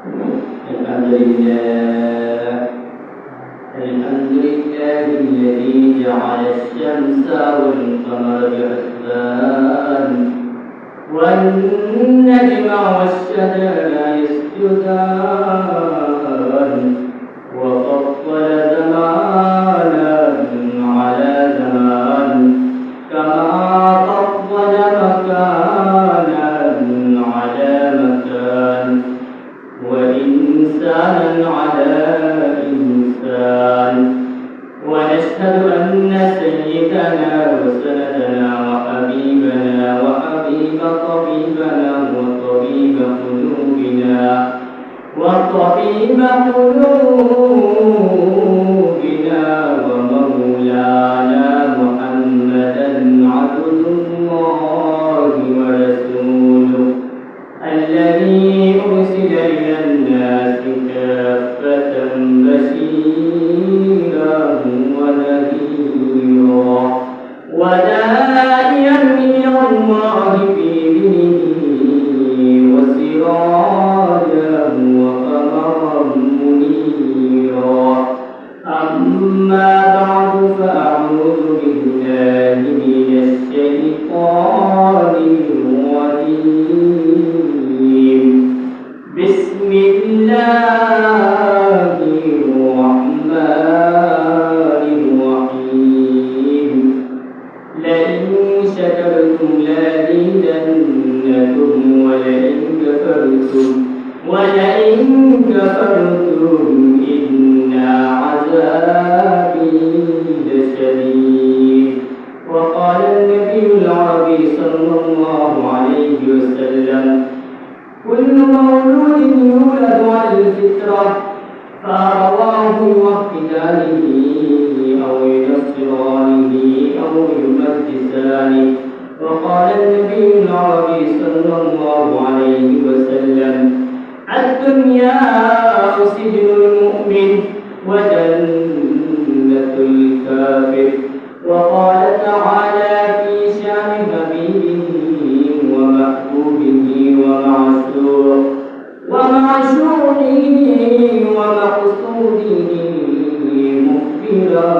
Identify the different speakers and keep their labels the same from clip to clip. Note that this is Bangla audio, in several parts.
Speaker 1: الحمد لله الحمد لله الذي جعل الشمس والقمر بحسبان والنجم والشجر يسجدان وفضل زمانا على زمان كما فضل مكانا على مكان وإنسانا على إنسان ونشهد أن سيدنا وسندنا وحبيبنا وحبيب طبيبنا وطبيب قلوبنا ومولانا محمدا عبد الله ورسوله الذي أرسل إلى الناس كافة بشيرا ونذيرا وداعيا إلى الله بإذنه وسراجا وقمرا منيرا أما بعد فأعوذ بالله من الشيطان الرجيم بسم الله الرحمن الرحيم لئن شكرتم لأزيدنكم ولئن كفرتم إن عذابي لشديد وقال النبي العربي صلى الله عليه وسلم كل مولود يولد على الفطرة فأبواه يوحدانه أو ينصرانه أو يمجسانه وقال النبي العربي صلى الله عليه وسلم الدنيا سجن المؤمن وجنة الكافر وقال تعالى في شان حبيبه ومحبوبه ومعشوقه ومقصوده مخبرا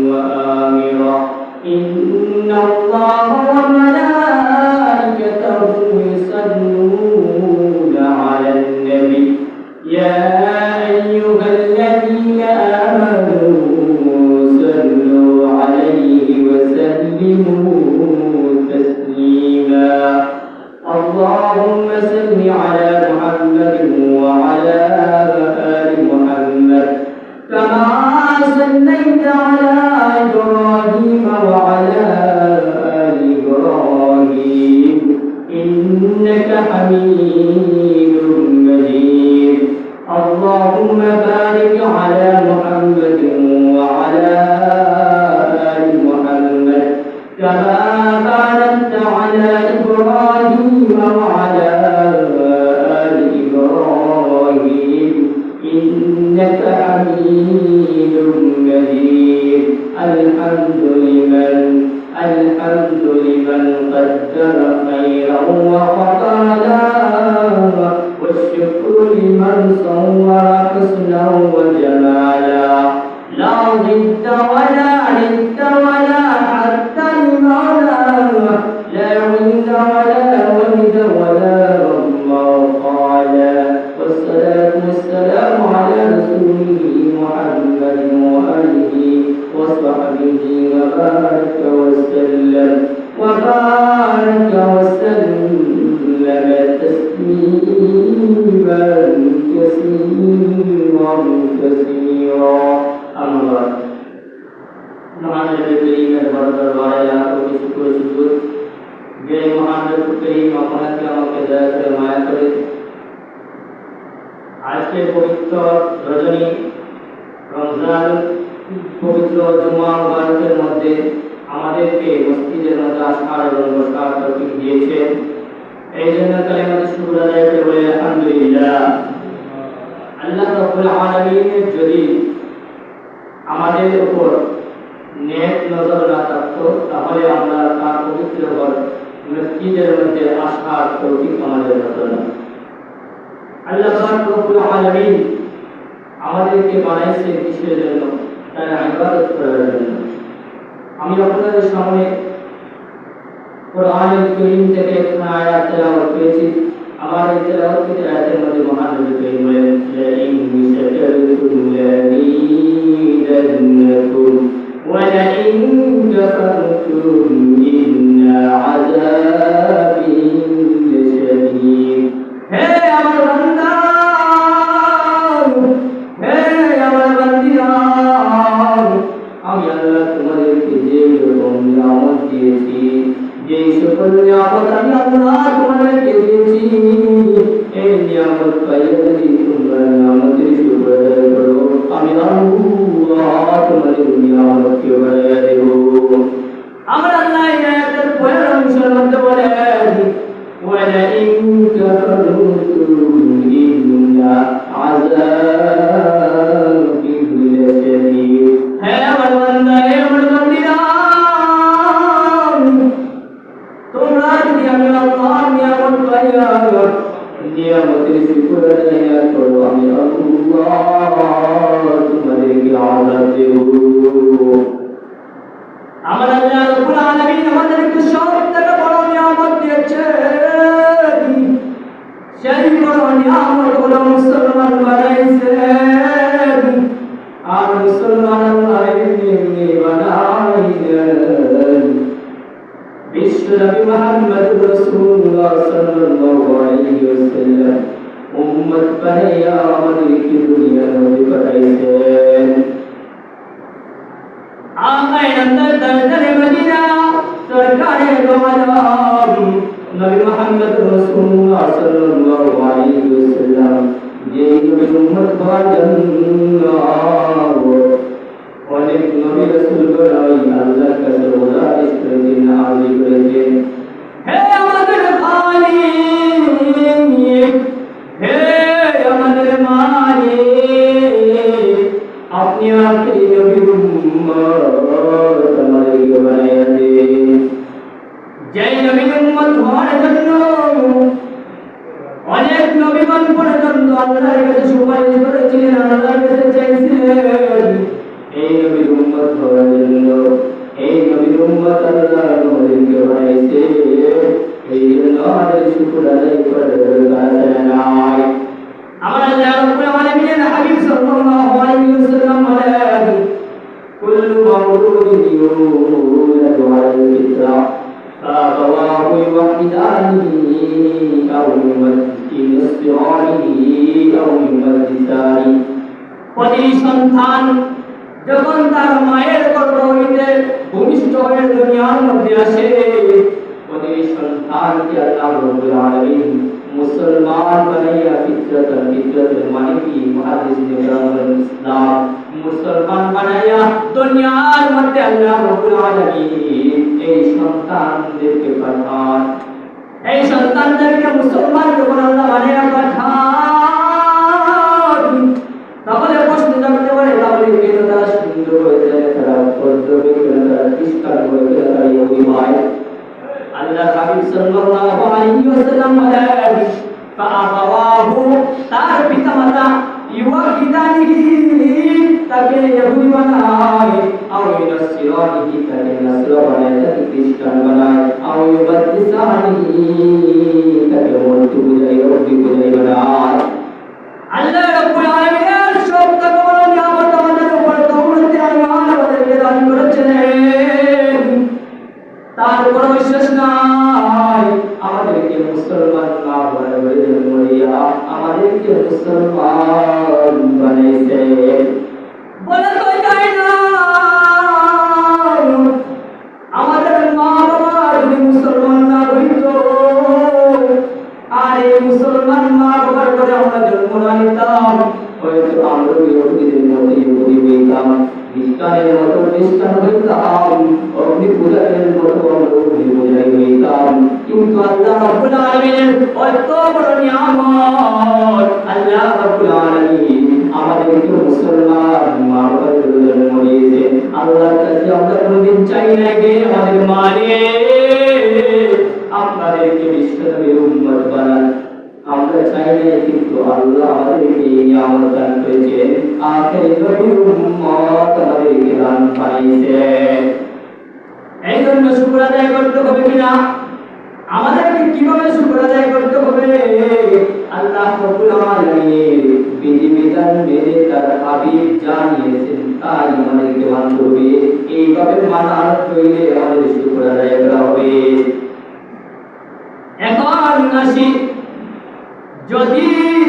Speaker 1: وآمرا إن الله وملائكته يصلون على النبي يا أيها الذين آمنوا صلوا عليه وسلموا تسليما اللهم صل على محمد وعلى آل محمد كما صليت على إبراهيم وعلى آل إبراهيم إنك حميد مجيد اللهم بارك على محمد وعلى آل محمد كما باركت على إبراهيم وعلى آل إبراهيم إنك حميد مجيد الحمد لمن قدر خيرا وقدرا والشكر لمن صور حسنا وجمالا لا ضد ولا ند ولا حد المولى لا عند ولا ولد ولا الله قال والصلاة والسلام على رسوله محمد وآله وصحبه وبارك وسلم تسليما كثيرا أما بعد মহান করিমের বড় দরবারে লাখো শুকর শুকর যে মহান করিম আপনাকে আমাকে দয়া করে মায়া করে আজকে পবিত্র রজনী রমজান পবিত্র জুমা মুবারকের মধ্যে আমাদেরকে মসজিদের মধ্যে আসার এবং বসার তৌফিক দিয়েছেন এই জন্য কালিমাতে শুকর আদায় করে বলে আলহামদুলিল্লাহ আল্লাহ রাব্বুল আলামিনের যদি আমাদের উপর নেক নজর না থাকতো তাহলে আমরা তার পবিত্র ঘর মসজিদের মধ্যে আসার তৌফিক আমাদের হতো না আল্লাহ পাক রব্বুল আলামিন আমাদেরকে বানাইছে কিসের জন্য? তার ইবাদত করার জন্য। আমি আপনাদের সামনে কোরআনুল কারীম থেকে একটা আয়াত তেলাওয়াত করেছি। আমার এই তেলাওয়াতের আয়াতের মধ্যে মহান নবী করিম বলেন, লা ইন শাকারতুম লাযিদান্নাকুম ওয়া লা ইন কাফারতুম ইন্না আযাবি লাশাদীদ। হে আমার বান্দা, হে আমার বান্দিরা, আমি আল্লাহ তোমাদেরকে যে রকম নিয়ামত দিয়েছি, যে সকল নিয়ামত আমি আল্লাহ তোমাদেরকে দিয়েছি, এই নিয়ামত পাইয়ে যদি তোমরা নিয়ামতের শুকর আদায় করো, আমি আল্লাহ তোমাদের নিয়ামতকে বাড়াইয়া দেব। আমরা আল্লাহ এই আয়াতের পরের অংশের মধ্যে বলেন, ওয়ালাইন কাফারতুম ইন্না আযাবি লাশাদীদ। হে আমার বান্দা, হে আমার বান্দিরা, তোমরা যদি আমি আল্লাহর নিয়ামত পাইয়া নিয়ামতের শুকর আদায় না করো, আমি আল্লাহ তোমাদেরকে আযাব দেব। আমার আল্লাহ রাব্বুল আলামিন আমাদেরকে সবথেকে বড় নিয়ামত দিয়েছেন। সেই বড় নিয়ামত হলো মুসলমান বানাইছেন। আর মুসলমান আল্লাহ এমনি বানাইলেন। বিশ্বনবী মুহাম্মদুর রাসূলুল্লাহ সাল্লাল্লাহু আলাইহি ওয়াসাল্লাম উম্মত বানাইয়া আমাদেরকে দুনিয়ার মধ্যে পাঠাইছেন। आए अंदर दर्दर मदीना सरकारे दो आलम नबी मोहम्मद रसूलुल्लाह सल्लल्लाहु अलैहि वसल्लम ये नबी उम्मत जन्न অনেক নবী রাসূলগণ আল্লাহর কাছে ওয়াজিব করেছেন, নাযিল করেছেন। হে আমাদের খালিক, হে আমাদের মালিক, আপনি আখেরি নবীর উম্মত আমাদেরকে বানাইয়া দেন। যেই নবীর উম্মত হওয়ার জন্য অনেক নবীগণ পর্যন্ত আল্লাহর কাছে সুপারিশ করেছিলেন, আল্লাহর কাছে চাইছিলেন। এই নবীর উম্মত হওয়ার জন্য এই নবীর উম্মত আল্লাহ আমাদেরকে বানাইছে। এই জন্য আমাদের শুকর আদায় করার দরকার নাই। আমার আল্লাহ রাব্বুল আলামিনের হাবিব সাল্লাল্লাহু আলাইহি ওয়াসাল্লাম বলেন, কুল্লু মাওলুদিন ইউলাদু আলাল ফিতরা ফাআবাওয়াহু ইউওয়াহিদানিহি আও ইউমাজ্জিসানিহি আও ইউমাজ্জিসানি। প্রতি সন্তান যখন তার মায়ের গর্ভ হইতে ভূমিষ্ঠ হয়ে দুনিয়ার মধ্যে আসে, প্রতি সন্তানকে আল্লাহ রাব্বুল আলামিন মুসলমান বানাইয়া ফিতরাতের মানে কি মুহাদ্দিসিনে কেরাম বলেন ইসলাম মুসলমান বানাইয়া দুনিয়ার মধ্যে আল্লাহ রাব্বুল আলামিন এই সন্তানদেরকে পাঠান। এই সন্তানদেরকে মুসলমান যখন আল্লাহ বানাইয়া পাঠান, তাহলে প্রশ্ন জাগতে পারে, তাহলে কেন তারা সুন্দর হয়েছে, তারা পদ্মবে কেন, তারা খ্রিস্টান হয়েছে, তারা ইহুদি হয়? আল্লাহ হাবিব সাল্লাল্লাহু আলাইহি ওয়াসাল্লাম বলেন, ফাআবাওয়াহু, তার পিতামাতা ইউওয়াহিদানিহি, তাকে ইহুদি বানায়, আও ইউনাসসিরানিহি, তাকে নাসরা বানায়, তাকে খ্রিস্টান বানায়, আও ইউবাদ্দিসানিহি, তাকে মূর্তি পূজারী বানায়। আল্লাহ রাব্বুল আলামিনের সবথেকে বড় নিয়ামত আমাদের উপর দৌলতে ঈমান আমাদেরকে দান করেছেন। তার কোনো বিশ্বাস নাই, আমাদেরকে মুসলমান না বলে জন্ম দিয়া আমাদেরকে মুসলমান বানাইছে। বলে তো যাই না, আমাদের মা বাবা যদি মুসলমান না হইত, আর এই মুসলমান মা বাবার করে আমরা জন্ম না নিতাম, হয়তো আমরা ইহুদিদের মতো ইহুদি হইতাম, খ্রিস্টানের মতো খ্রিস্টান হইতাম, অগ্নি পূজারীর মতো অগ্নি পূজারী হইতাম। কিন্তু আল্লাহ রাব্বুল আলামিনের এত বড় নিয়ামত, আল্লাহ রাব্বুল আলামিন আমাদেরকে মুসলমান মা বাবার জন্ম দিয়েছে। আল্লাহর কাছে আমরা কোনদিন চাই না যে আমাদের মালিক আপনাদেরকে বিশ্বনবীর উম্মত বানান, আমরা চাই না, কিন্তু আল্লাহ আমাদেরকে এই নিয়ামত দান করেছেন, আখেরি নবীর উম্মত আমাদেরকে দান বানিয়েছেন। এই জন্য শুকর আদায় করতে হবে কিনা, আমাদেরকে কিভাবে শুকর আদায় করতে হবে? আল্লাহ রাব্বুল আলামিন বিধিবিধান মেনে তার হাবিব জানিয়েছেন, তাই আমাদেরকে মানতে হবে। এইভাবে মানার হইলে আমাদের শুকর আদায় করা হবে। এখন আসি, যদি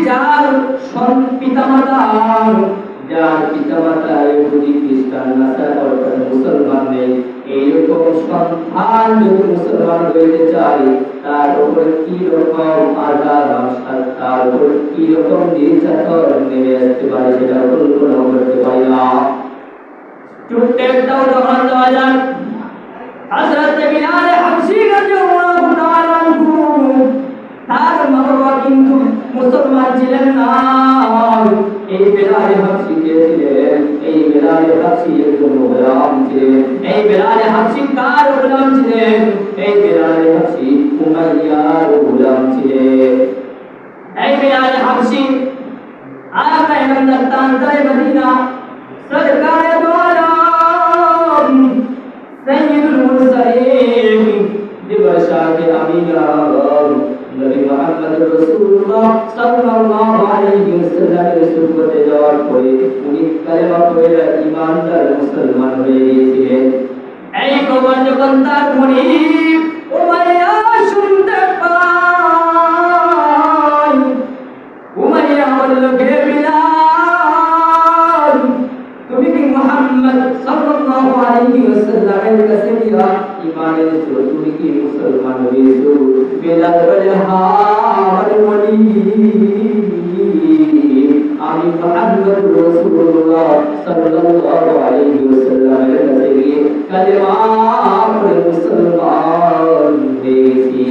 Speaker 1: যার পিতামাতা ইহুদি খ্রিস্টান নাসারা অর্থাৎ মুসলমান নেই, এইরকম সন্তান যদি মুসলমান হইতে চায়, তার উপর কি রকম আযাব, তার উপর কি রকম নির্যাতন নেমে আসতে পারে সেটা কল্পনা করতে পারি না। ছোট্ট একটা উদাহরণ দেওয়া যাক। হযরত বিলাল হাবশী রাদিয়াল্লাহু তাআলা আনহু, তার মা বাবা কিন্তু মুসলমান ছিলেন না। এই বিলাল হাবশী কে ছিলেন? এই বিলাল হাবশী একজন গোলাম ছিলেন। এই বিলাল হাবশী কার গোলাম ছিলেন? এই বিলাল হাবশী উমাইয়ার গোলাম ছিলেন। এই বিলাল হাবশী আকা ইমানদার তানজারে মদিনা সরকারে দো আলম সৈয়দুল মুরসালিন দিবসাকে আমিনা নবী মুহাম্মদ রাসূলুল্লাহ সাল্লাল্লাহু আলাইহি ওয়াসাল্লামের সুন্নতে যাওয়ার পরে উনি কালেমা পড়ে ঈমানদার মুসলমান হয়ে গিয়েছিলেন। এই খবর যখন তার মুনিব উমাইয়া শুনতে পায়, উমাইয়া বলল, হে বিলাল, তুমি কি মুহাম্মদ সাল্লাল্লাহু আলাইহি ওয়াসাল্লামের কাছে গিয়া ঈমান এনেছো? তুমি কি মুসলমান হয়েছো? বিলাল বলে, হ্যাঁ আমার মুনিব, আমি মুহাম্মদ রাসূলুল্লাহ সাল্লাল্লাহু আলাইহি ওয়াসাল্লামের কাছে গিয়ে কালেমা পড়ে মুসলমান হয়েছি।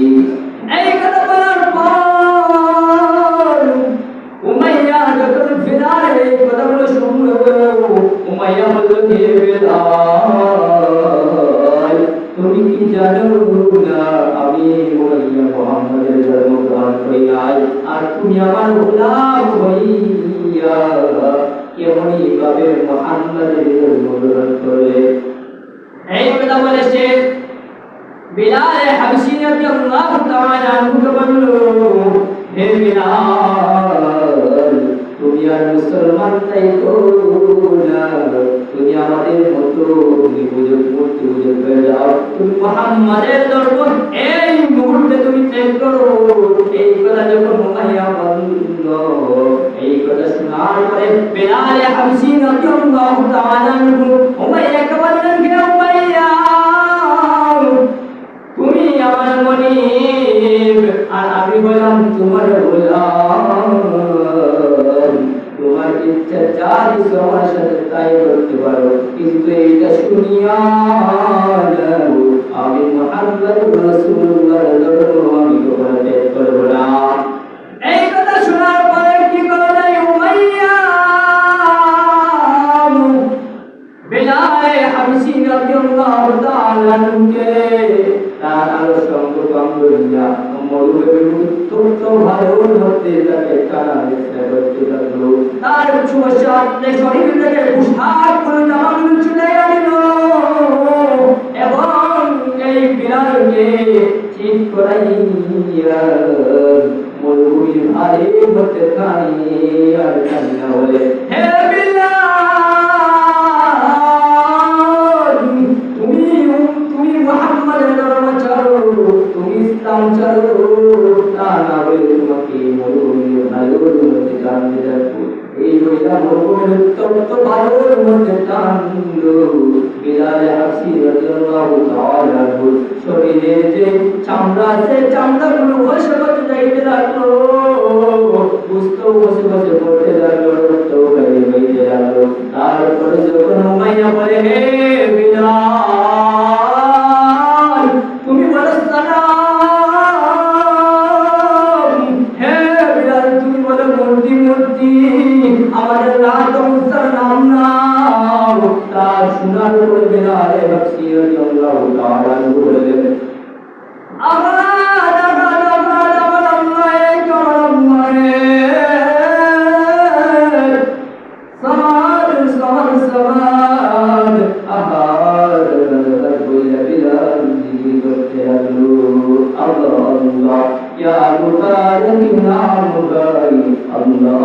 Speaker 1: এই কথা বলার পর উমাইয়া যখন বিলালের এই কথাগুলো শুনলো, উমাইয়া বলল, হে বিলাল, তুমি কি জানো না আমি উমাইয়া মুহাম্মদের জন্মগ্রহণ করি নাই, আর তুমি আমার গোলাম হইয়া কেমনই ভাবে মুহাম্মদের জন্মগ্রহণ করলে? এই কথা বলে সে বিলাল হাবশী রাদিয়াল্লাহু তাআলা আনহু বলল, হে বিলাল, তুমি আর মুসলমান তাই না, তুমি আমাদের মতো মূর্তি পূজক হয়ে যাও, তুমি মুহাম্মাদের দরবার এই মুহূর্তে তুমি ত্যাগ করো। এই কথা যখন উমাইয়া বলল, এই কথা শোনার পরে বিলাল হাবশী রাদিয়াল্লাহু তাআলা আনহু উমাইয়াকে বললেন, হে উমাইয়া, তুমি আমার মুনিব আর আমি বললাম তোমার গোলাম, তোমার ইচ্ছা যা কিছু আমার সাথে তাই করতে পারো, কিন্তু এইটা শুনিয়া আমি মুহাম্মদ রাসূলুল্লাহর ধর্ম আমি কখনো ত্যাগ করব না। এই কথা শোনার পরে কি করলেন উমাইয়া? বিলাল হাবশী রাদিয়াল্লাহু তাআলা আনহুকে তার আলো সংকল্প করিয়া মরুভূমির উত্তপ্ত ভারত মধ্যে তাকে টানা হেঁচড়া করতে লাগলো। তার সুবস্ত্র শরীর থেকে পোশাক করে জামাগুলো ছুটে গেল এবং এই বিলালকে ঠিক করাইয়া মরুভূমির ভারের মধ্যে টানিয়া টানিয়া বলে, হে বিলাল, তুমি মুহাম্মাদের ধর্ম ছাড়ো, তুমি ইসলাম ছাড়ো, তা না হলে তোমাকে মরুভূমির ভালোর মধ্যে টানতে যাবো। এই বইটা মরুভূমির উত্তপ্ত ভালোর মধ্যে টানলো। বিলাল হাবশী রাদিয়াল্লাহু তাআলা আনহু শরীরের যে চামড়া আছে, চামড়াগুলো বসে বসে যাইতে লাগলো, বুঝতেও বসে বসে পড়তে লাগলো, রক্ত বেরিয়ে বেরিয়ে লাগলো। তারপরে যখন উমাইয়া বলে, হে বিলাল, তুমি বলো সালাম, হে বিলাল, তুমি বলো মূর্তি মূর্তি, আমাদের লাত মুসার নাম নাও। তার শোনার পরে বিলাল হাবশী রাদিয়াল্লাহু তাআলা আনহু বললেন, আল্লাহ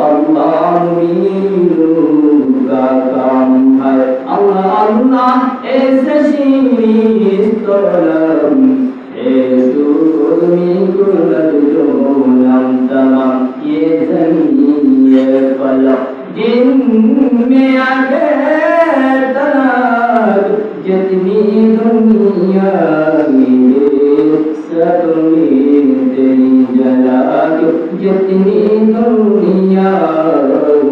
Speaker 1: अल्लाह मीनू का काम है अल्लाह अल्लाह ऐसे शीरीं तोलम ऐसु मी कुलदुलम तमाम ये ज़मीन ये फलक जिनमें आगे तलक जितनी दुनिया सब में तेरी जलाल जितनी दुनिया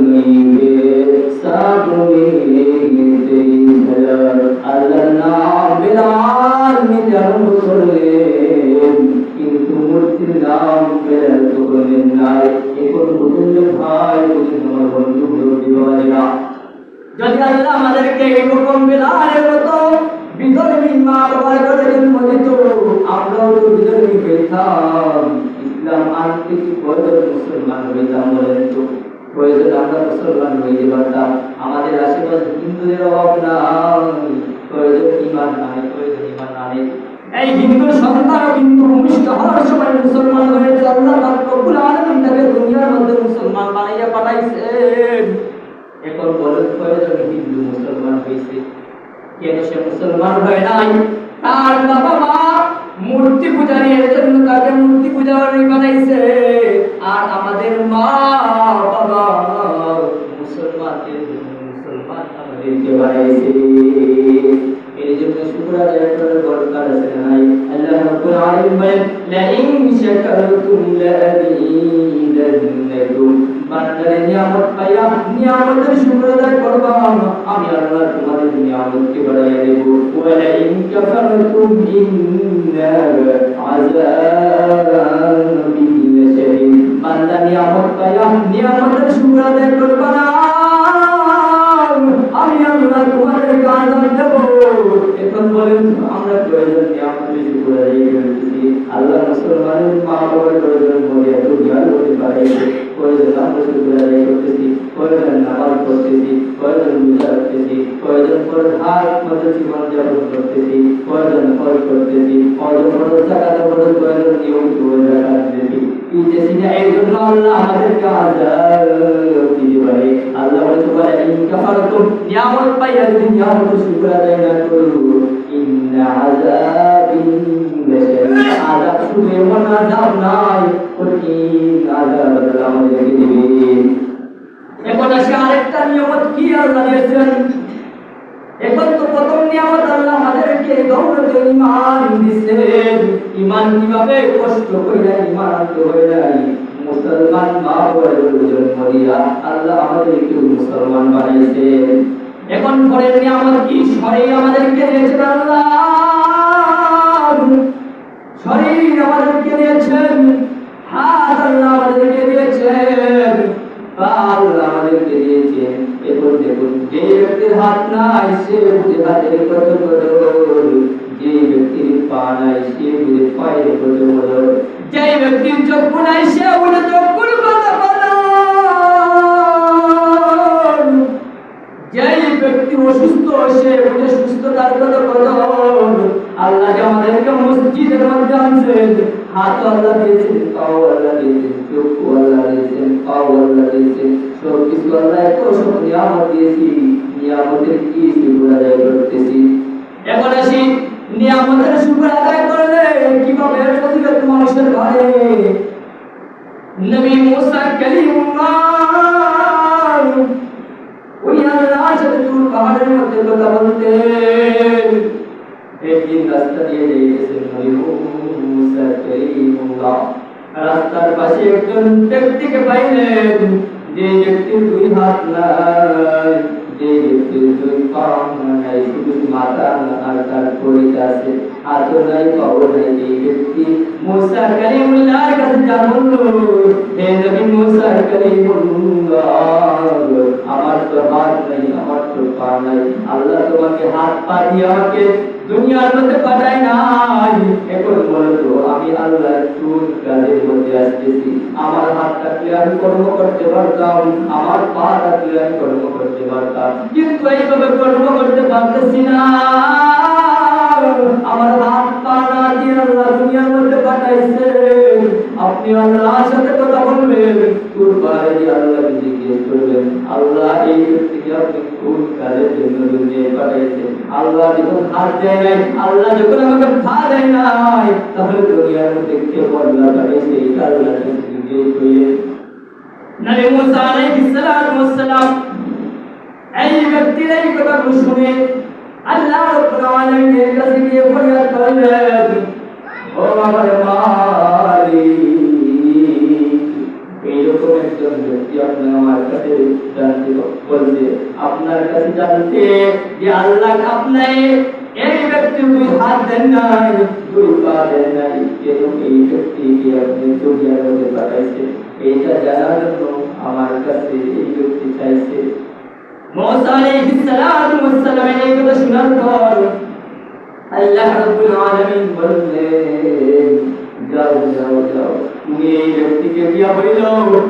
Speaker 1: में सब में तेरी जलाल अल्लाह नाम बिलाल में जन्म करले किंतु मूर्तिर नाम बिलाल तो करले नाय এখন বুঝুন ভাই বুঝুন আমার বন্ধু দিওয়ানা যদি আল্লাহ আমাদেরকে এরকম বিলালের মতো বিধর্মী মা বাবার ঘরে জন্ম দিত আমরাও তো বিধর্মী পেতাম ইসলাম আনতে কি প্রয়োজন মুসলমান হইতাম বলেন তো প্রয়োজন আমরা মুসলমান হইতে পারতাম আমাদের আশেপাশে হিন্দুদের অভাব নাই প্রয়োজন ইমান নাই এই হিন্দু সন্তান হিন্দু ভূমিষ্ঠ হওয়ার সময় মুসলমান হয়েছে আল্লাহ পাক রব্বুল আলামিন তাকে দুনিয়ার মধ্যে মুসলমান বানাইয়া পাঠাইছেন এখন বলেন প্রয়োজন হিন্দু মুসলমান হয়েছে কেন সে মুসলমান হয় নাই তার বাবা মা মূর্তি পূজারী এর জন্য তাকে মূর্তি পূজারী বানাইছে আর আমাদের মা বাবা মুসলমানদের জন্য মুসলমান আমাদেরকে বানাইছে এই জন্য শুকর আদায় করার দরকার আছে নাই আল্লাহ রাব্বুল আলামিন বলেন লা ইন শাকারতুম লা আযীদান্নাকুম বান্দারে নিয়ামত পাইয়া নিয়ামতের শুকর আদায় করবা আমি আল্লাহ তোমাদের নিয়ামতকে বাড়াইয়া দেব ওয়া লা ইন কাফারতুম ইন্না আযাবি লাশাদীদ বান্দা নিয়ামত পাইয়া নিয়ামতের শুকর আদায় করবা না আমি আল্লাহ তোমাদেরকে আযাব দেব এখন বলেন আমরা প্রয়োজন নিয়ামতের শুকর আদায় করতেছি আল্লাহ মুসলমানের মা বাবার প্রয়োজন বলে এত জ্ঞান হতে পারে প্রয়োজন আমরা শুকর আদায় করতেছি প্রয়োজন নামাজ পড়তেছি প্রয়োজন রোজা রাখতেছি প্রয়োজন পরহার মধ্যে জীবন যাপন করতেছি প্রয়োজন ফল করতেছি প্রয়োজন জাকাত প্রয়োজন প্রয়োজন নিয়মিত রোজা রাখতেছি ইতেছি না এই জন্য আল্লাহ আমাদেরকে আযাব দিতে পারে আল্লাহ বলে বলে ইন কাফারতুম নিয়ামত পাইয়া যদি নিয়ামতের শুকর আদায় না করো ইন্না আযাবি লাশাদীদ আযাব শুধু এমন আযাব নাই কঠিন আযাব আল্লাহ আমাদেরকে দিবে এখন আসে আরেকটা নিয়ামত কি আল্লাহ দিয়েছেন এখন তো প্রথম নিয়ামত আল্লাহ আমাদেরকে দৌলতে ঈমান দিয়েছেন ঈমান কিভাবে কষ্ট কইরা ঈমান আনতে হয় নাই মুসলমান মা বাবার জন্ম দিয়া আল্লাহ আমাদেরকে মুসলমান বানাইছেন এখন পরের নিয়ামত কি শরীর আমাদেরকে দিয়েছেন আল্লাহ শরীর আমাদেরকে দিয়েছেন হাত আল্লাহ আমাদেরকে দিয়েছেন আল্লাহ আমাদেরকে দিয়েছেন এখন দেখুন যে ব্যক্তির হাত নাই সে বুঝে হাতের কত কদর যে ব্যক্তির পা নাই সে বুঝে পায়ের কত কদর যে ব্যক্তির চক্ষু নাই সে বুঝে চক্ষুর কত কদর যে ব্যক্তি অসুস্থ সে বুঝে সুস্থতার কত কদর আল্লাহ যে আমাদেরকে মসজিদের মধ্যে আনছেন হাত আল্লাহ দিয়েছেন পাও আল্লাহ দিয়েছেন চক্ষু আল্লাহ দিয়েছেন পাও আল্লাহ দিয়েছেন সব কিছু আল্লাহ এত সব নিয়ামত দিয়েছি নিয়ামতের কি শুকর আদায় করতেছি এখন আসি নিয়ামতের শুকর আদায় করলে কিভাবে ফজিলত মানুষের ঘরে নবী মুসা কালিমুল্লাহ ওই আল্লাহর সাথে তুর পাহাড়ের মধ্যে কথা বলতেন একদিন রাস্তা দিয়ে যাইতেছেন নবী মুসা কালিমুল্লাহ রাস্তার পাশে একজন ব্যক্তিকে পাইলেন যে ব্যক্তির দুই হাত নাই যে ব্যক্তির দুই পা নাই শুধু মাথা আর তার শরীর আছে হাত নাই পাও নাই এই ব্যক্তি মুসা কালিমুল্লাহর কাছে যা বলল হে নবী মুসা কালিমুল্লাহ আমার তো হাত নাই আমার তো পা নাই আল্লাহ তোমাকে হাত পা দিয়ে আমাকে দুনিয়ার মধ্যে পাঠায় নাই এখন বলতো আমি আল্লাহর কোন কাজের মধ্যে আসতেছি আমার হাত থাকলে আমি কর্ম করতে পারতাম আমার পা থাকলে আমি কর্ম করতে পারতাম কিন্তু এইভাবে কর্ম করতে পারতেছি না আমার হাত পা না দিয়ে আল্লাহ দুনিয়ার মধ্যে পাঠাইছে আপনি আল্লাহর সাথে কথা বলবেন তোর বাইরে আল্লাহ আল্লাহ এই ব্যক্তিকে আপনি কোন কাজের জন্য দুনিয়ায় পাঠাইছেন? আল্লাহ যখন হাত দেয় নাই, আল্লাহ যখন আমাকে পা দেয় নাই, তাহলে দুনিয়ার মধ্যে কেউ আল্লাহ পাঠাইছে এই আল্লাহ জিজ্ঞেস করলেন। নবী মুসা আলাইহিস সালাম এই ব্যক্তির এই কথাগুলো শুনে আল্লাহ রাব্বুল আলামিনের কাছে গিয়ে ফরিয়াদ করলেন, ও আমার মালিক, এইরকম একজন ব্যক্তি আপনি আমার কাছে জানতে বলছে, আপনার কাছে জানতে যে আল্লাহ আপনার এই ব্যক্তি দুই হাত দেন নাই, দুই পা দেন নাই, কেন এই ব্যক্তিকে আপনি দুনিয়ার মধ্যে পাঠাইছেন, এইটা জানার জন্য আমার কাছে এই ব্যক্তি চাইছে। মুসা আলাইহিস সালাম এই কথা শোনার পর আল্লাহ রাব্বুল আলামিন বললেন, যাও যাও যাও, তুমি এই ব্যক্তিকে দিয়া বলো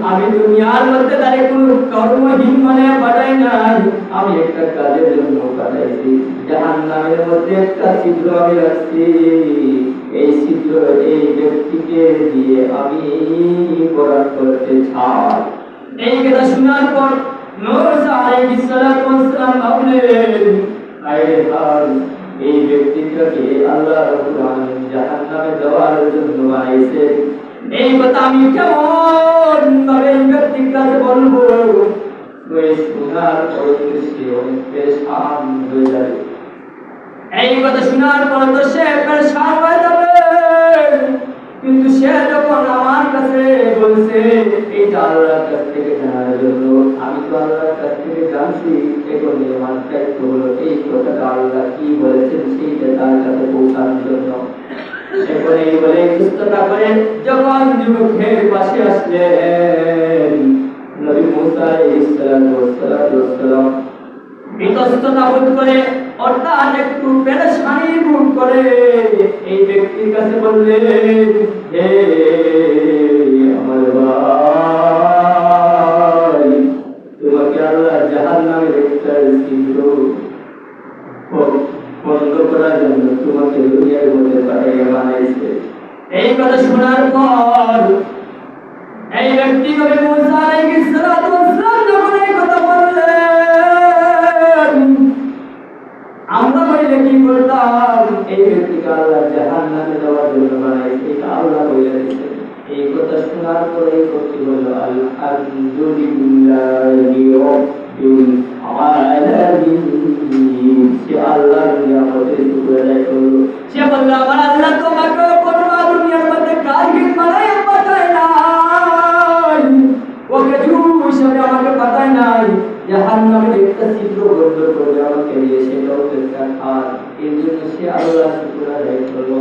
Speaker 1: আমি দুনিয়ার মধ্যে তারে কোনো কর্মহীন মানে পাঠাই নাই, আমি একটা কাজের জন্য পাঠাইছি। জাহান্নামের মধ্যে একটা ছিদ্র আমি রাখছি, এই ছিদ্র এই ব্যক্তিকে দিয়ে আমি বরাত করতে চাই। এই কথা শোনার পর মুসা আলাইহিস সালাম ভাবলেন, আরে হায়, এই ব্যক্তিটাকে আল্লাহ রাব্বুল আলামিন জাহান্নামে দেওয়ার জন্য বানাইছে, এই কথা আমি কেমন ভাবে এই ব্যক্তির কাছে বলবো? ওই শোনার পরে সে অনেক পেরেশান হয়ে যাবে। এই কথা শোনার পর তো সে পেরেশান হয়ে যাবে, কিন্তু সে যখন আমার কাছে বলছে এইটা আল্লাহর কাছ থেকে জানার জন্য, আমি তো আল্লাহর কাছ থেকে জানছি, এখন আমার দায়িত্ব হলো এই কথাটা আল্লাহ কি বলেছেন সেইটা তার কাছে পৌঁছানোর জন্য। এখন এই বলে সুস্থতা করে যখন যুবকের পাশে আসলেন, নবী মুসা আলাইহিস সালাম বিতস্ততা বোধ করে অর্থাৎ একটু পেরেশানি বোধ করে এই ব্যক্তির কাছে বললেন, হে আমার ভাই, তোমাকে আল্লাহ জাহান্নামের একটা ছিদ্র বন্ধ করার জন্য তোমাকে দুনিয়ার মধ্যে পাঠিয়ে বানাইছে। এই কথা শোনার পর এই ব্যক্তি নবী মুসা আলাইহিস সালাম যখন এই কথা বললেন, আমরা বললে কি করতাম? এই ব্যক্তিকে আল্লাহ জাহান্নামে দেওয়ার জন্য বানাইছে, এটা আল্লাহ বলে দিয়েছে। এই কথা শোনার পরে করতে হলো আলহামদুলিল্লাহি রাব্বিল আলামিন। সে আল্লাহর নিয়ামতের শুকর আদায় করলো। সে বলল, আমার আল্লাহ তোমাকে কোনো দুনিয়ার মধ্যে কারগিল বানায় পাঠায় নাই, ওকে হিসাবে আমাকে পাঠায় নাই, জাহান্নামের একটা ছিদ্র বন্ধ করে আমাকে দিয়ে সেটাও একটা খান। এই জন্য সে আল্লাহ শুকর আদায় করলো।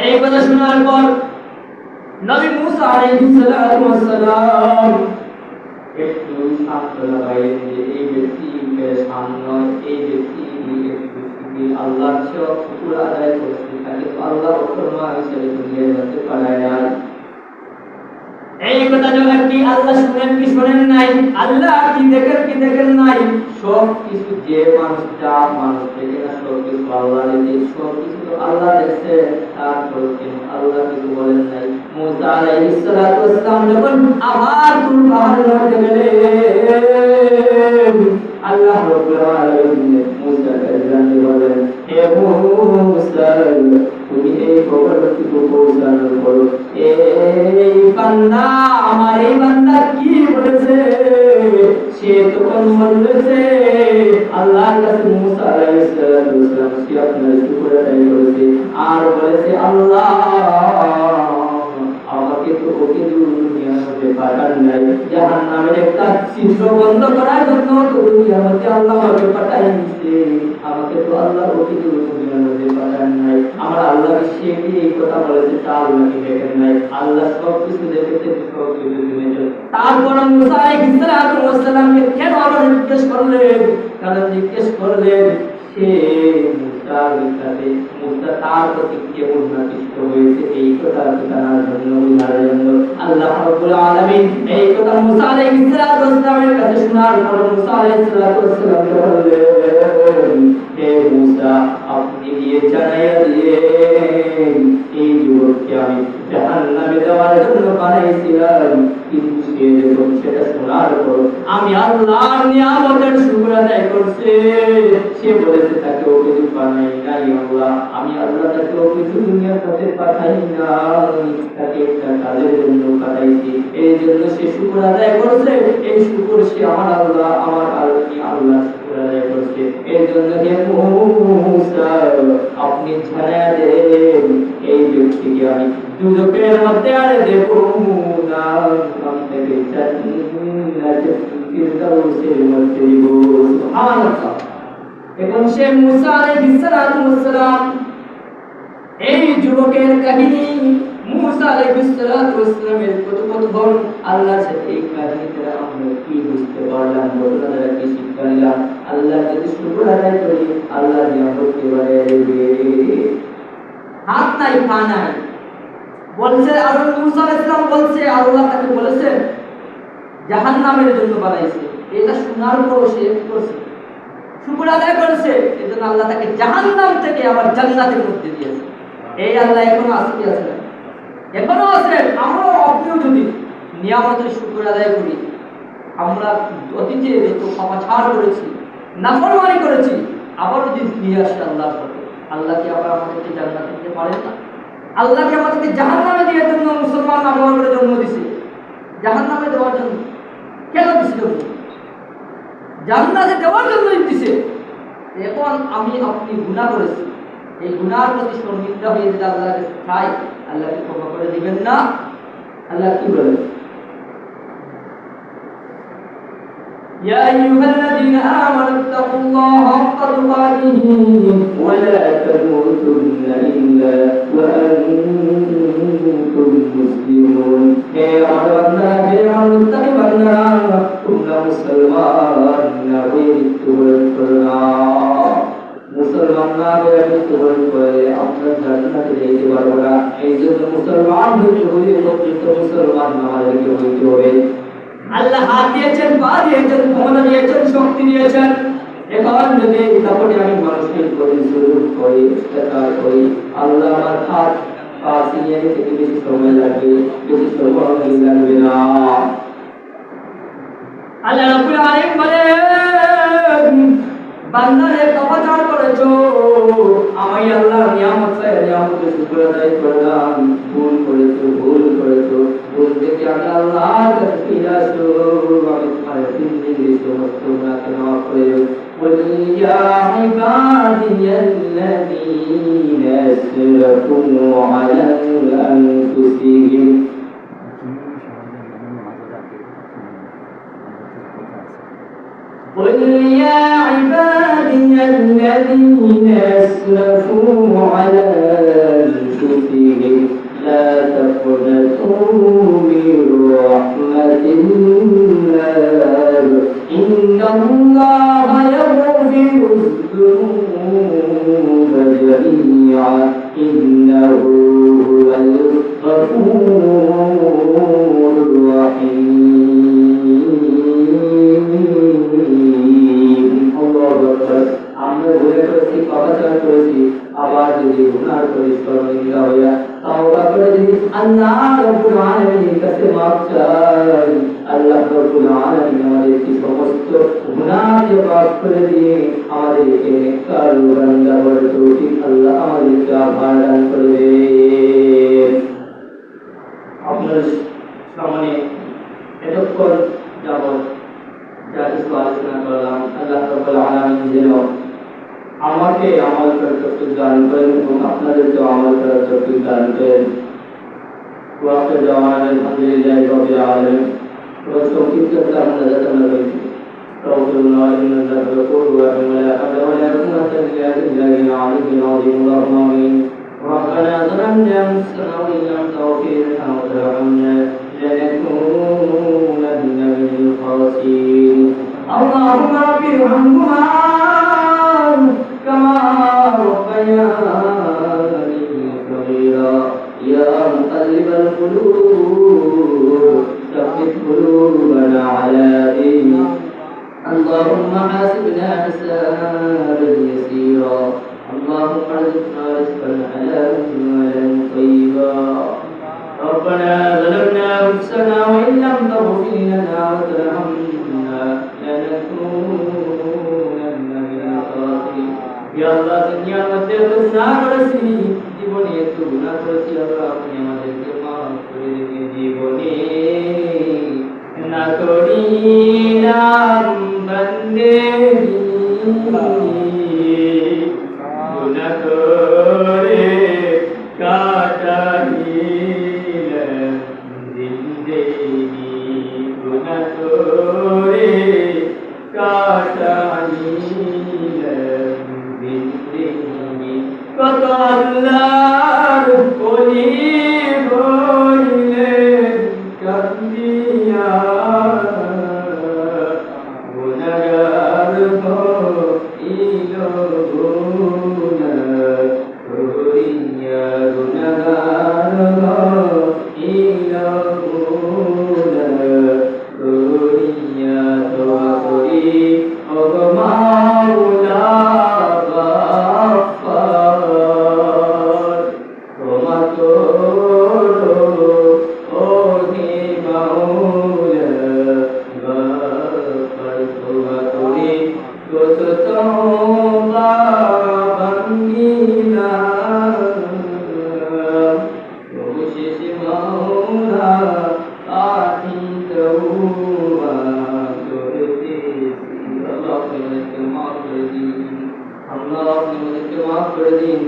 Speaker 1: এই কথা শোনার পর নবী মুসা আলাইহিস সালাম একটু সান্ত্বনা পাইলেন যে এই ব্যক্তি পেরেশান নয়, এই ব্যক্তি আল্লাহর শুকর আদায় করছে, তাকে তো আল্লাহ রহমান হিসেবে দুনিয়ার মধ্যে পাঠায় নাই। এই কথা যখন কি আল্লাহ শুনেন কি শোনেন নাই, আল্লাহ কি দেখেন নাই, সব কিছু যে মানুষ যা মানুষ দেখে না, সব কিছু আল্লাহ দেখে, সব কিছু আল্লাহ দেখছে, তারপর কেন আল্লাহ কিছু বলেন নাই? মুসা আলাইহিস সালাম যখন আবার তুর পাহাড়ের মধ্যে গেলেন, আল্লাহ রাব্বুল আলামিন মুসাকে জানিয়ে বলেন, হে মুসা, তুমি এই খবরটি পৌঁছানোর পর এই বান্দা, আমার এই বান্দা কি বলেছে? সে তখন বলেছে আল্লাহর কাছে মুসা আলাইহিস সালাম সে আপনার শুকর আদায় করেছে, আর বলেছে আল্লাহ আমাকে তো ওকে দুনিয়ার মধ্যে পাঠান নাই, জাহান্নামের একটা ছিদ্র বন্ধ করার জন্য তো দুনিয়ার মধ্যে আল্লাহ আমাকে পাঠাই দিয়েছে, আমাকে তো আল্লাহ ওকে দুনিয়ার মধ্যে পাঠান নাই। আমার আল্লাহ সে কি এই কথা বলেছে তা আল্লাহ কি দেখেন নাই? আল্লাহ সব কিছু দেখেছে, সব কিছু জেনেছে। তারপর মুসা আলাইহিস সালামকে কেন আবার জিজ্ঞেস করলেন? কারণ জিজ্ঞেস করলেন সে মুসা তার প্রতি কেমন আকৃষ্ট হয়েছে, এই কথা জানার জন্য, বোঝার জন্য আল্লাহ রাব্বুল আলামিন এই কথা মুসা আলাইহিস সালামের কাছে শোনার পর মুসা আলাইহিস সালামকে বললেন, হে মুসা, আপনি গিয়ে জানাইয়া দিলেন এই যুবককে আমি জাহান্নামে দেওয়ার জন্য বানাইছিলাম, কিন্তু সে যখন সেটা শোনার পর আমি আল্লাহর নিয়ামতের শুকর আদায় করছে, সে বলেছে তাকে ও কিছু বানাই নাই আল্লাহ, আমি আল্লাহ তাকে ও কিছু দুনিয়ার পথে পাঠাই না, তাকে একটা কাজের জন্য পাঠাইছি, এই জন্য সে শুকর আদায় করছে। এই শুকর সে আমার আল্লাহ, আমার আল্লাহ শুকর আদায় করছে। এই জন্য হে মূসা, আপনি জানায়া দেন এই ব্যক্তিকে আমি দুজকের মধ্যে আরে দেব না, আমি তাকে জান্নাতের ফিরদাউসের মধ্যে দিব। সুবহানাল্লাহ। এখন সে মূসা আলাইহিস সালাম, এই যুবকের কাহিনী, মূসা আলাইহিস সালামের কথোপকথন, আল্লাহর সাথে এই কাহিনীতে আমরা কি বুঝতে পারলাম, ঘটনা দ্বারা কি শিক্ষা নিলাম? আল্লাহ যদি শুকর আদায় করি, আল্লাহ নিয়ামত কে বাড়ায় দেবে। হাত নাই পা নাই বলছে, আর মূসা আলাইহিস সালাম বলছে, আল্লাহ তাকে বলেছে জাহান্নামের জন্য বানাইছে। এটা শোনার পর সে করছে শুকর আদায় করেছে, এজন্য আল্লাহ তাকে জাহান্নাম থেকে আবার জান্নাতের মধ্যে দিয়েছে। এই আল্লাহ এখনো আছে কি আছে না? এখনো আছে। আমরা আপনিও যদি নিয়ামতের শুকর আদায় করি, আমরা অতীতে যত ক্ষমাছাড় করেছি, নাফরমানি করেছি, আবার যদি ফিরে আসে আল্লাহর পথে, আল্লাহ কি আবার আমাদেরকে জান্নাতে দিতে পারেন না? আল্লাহকে আমাদেরকে জাহান্নামে দেওয়ার জন্য মুসলমান নামক করে জন্ম দিছে, জাহান্নামে দেওয়ার জন্য কেন দিছে? জন্ম জান্নাতে দেওয়ার জন্য দিছে। এখন আমি আপনি গুনাহ করেছি, এই গুনার প্রতি শর্মিন্দা হয়ে যদি আল্লাহকে চাই, আল্লাহকে ক্ষমা করে দিবেন না? আল্লাহ কি বলেন? يا أيها الذين آمنوا اتقوا الله حق تقاته ولا تموتن إلا وأنتم مسلمون। হে আমার বান্দারা, হে আমার মুত্তাকি বান্দারা, তোমরা মুসলমান না হয়ে মৃত্যুবরণ করো না। মুসলমান না হয়ে মৃত্যুবরণ করলে আমরা জান্নাতে যেতে পারবো না। এই জন্য মুসলমান হইতে হলে প্রকৃত মুসলমান আমাদেরকে হইতে হবে। আল্লাহ হাত দিয়েছেন, পা দিয়েছেন, ক্ষমতা দিয়েছেন, শক্তি দিয়েছেন। এখন যদি তারপরে আমি মানুষের প্রতি জুলুম করি, অত্যাচার করি, আল্লাহ আমার হাত পা ছিনিয়ে নিতে বেশি সময় লাগবে, বেশি সময় লাগবে না। আল্লাহ রাব্বুল আলামিন বলেন, বান্দারে অপচার করেছো, আমি আল্লাহর নিয়ামত চাই, নিয়ামতের শুকর আদায় করলাম। ভুল করেছো, ভুল ভুল থেকে আমি আল্লাহর কাছে ফিরে আসো, আমি তোমার জিন্দেগির সমস্ত গুনাহকে মাফ করে দেব। قل يا عبادي الذين أسرفوا على أنفسهم قل يا عبادي الذين أسرفوا على أنفسهم لا تقنطوا من رحمة الله إن الله يغفر الذنوب جميعا إنه هو الغفور الرحيم। الله أكبر। আমরা ভুলে করেছি, পাপাচার করেছি, আবার যদি গুনাহ করি, শর্মিন্দা হইয়া তাওবা করে যদি আল্লাহ রাব্বুল আলামিনের কাছে মাফ চাই, আল্লাহ রাব্বুল আলামিন আমাদেরকে সমস্ত গুনাহকে মাফ করে দিয়ে আমাদেরকে নেককার বান্দা বলে তৌফিক আল্লাহ আমাদেরকে আবার দান করবে। আপনার সামনে এতক্ষণ যাবত যা কিছু আলোচনা করলাম, আল্লাহ রাব্বুল আলামিন যেন আমাকে আমল করার তৌফিক দান করেন এবং আপনাদেরকে আমল করার তৌফিক দান করেন। ওয়াকে জাওয়ান আলহামদুলিল্লাহ রাব্বিল আলামিন। সংক্ষিপ্ত আমরা জানা রয়েছে রব্বুল্লাহ ইন্নাল্লাহ গফুরুর রাহিম ওয়া লা হাওলা ওয়া লা কুওয়াতা ইল্লা বিল্লাহিল আলিয়্যিল আযীম। আল্লাহুম্মা আমিন। ربنا ظلمنا أنفسنا وإن لم تغفر لنا وترحمنا لنكونن من الخاسرين. اللهم رب ارحمهما كما ربياني صغيرا يا مقلب القلوب ثبت قلوبنا على دينك. اللهم حاسبنا حسابا يسيرا. اللهم ارزقنا رزقا حلالا طيبا. ربنا ظلمنا أنفسنا وإن لم تغفر لنا وترحمنا ইয়া আল্লাহ দুনিয়ার মধ্যে তো গুনাহ করেছি জীবনে এত গুনাহ করেছি আল্লাহ আপনি আমাদেরকে মাফ করে দিন জীবনে না করিলাম বন্দেগি গুনাহ করে কাটাইলাম জিন্দেগি গুনাহ করে কাটাইলাম জিন্দেগি কত আল্লাহর ওলি হইলেন কান্দিয়া গুনাহগার হইল গুনাহ করিয়া গুনাহগার হইল গুনাহ করিয়া তওবা করি ও গো মাওলা গাফফার ক্ষমা করো ও হে মাওলা গাফফার তওবা করি কত তওবা ভাঙিলাম অবশেষে মাওলা আহি তওবা করতেছি আল্লাহ আমাদেরকে মাফ করে দিন আল্লাহ আমাদেরকে মাফ করে দিন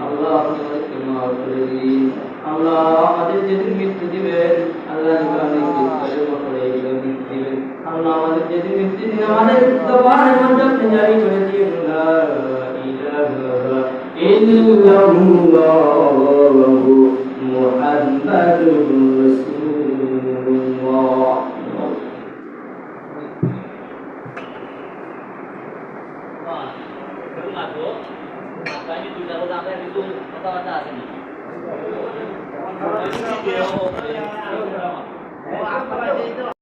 Speaker 1: আল্লাহ আমাদেরকে মাফ করে দিন আল্লাহ আমাদের যেদিন মৃত্যু দিবেন আল্লাহ আমাদেরকে কলেমা পড়ে মৃত্যু দিবেন আল্লাহ আমাদের যেদিন মৃত্যু দিন আমাদের জবানের মধ্যে আপনি জারি করে দিন লা ইলাহা ইল্লাল্লাহু মুহাম্মাদুর রাসূলুল্লাহ
Speaker 2: Makanya sudah sampai itu kata-kata sini. Oh, apa itu?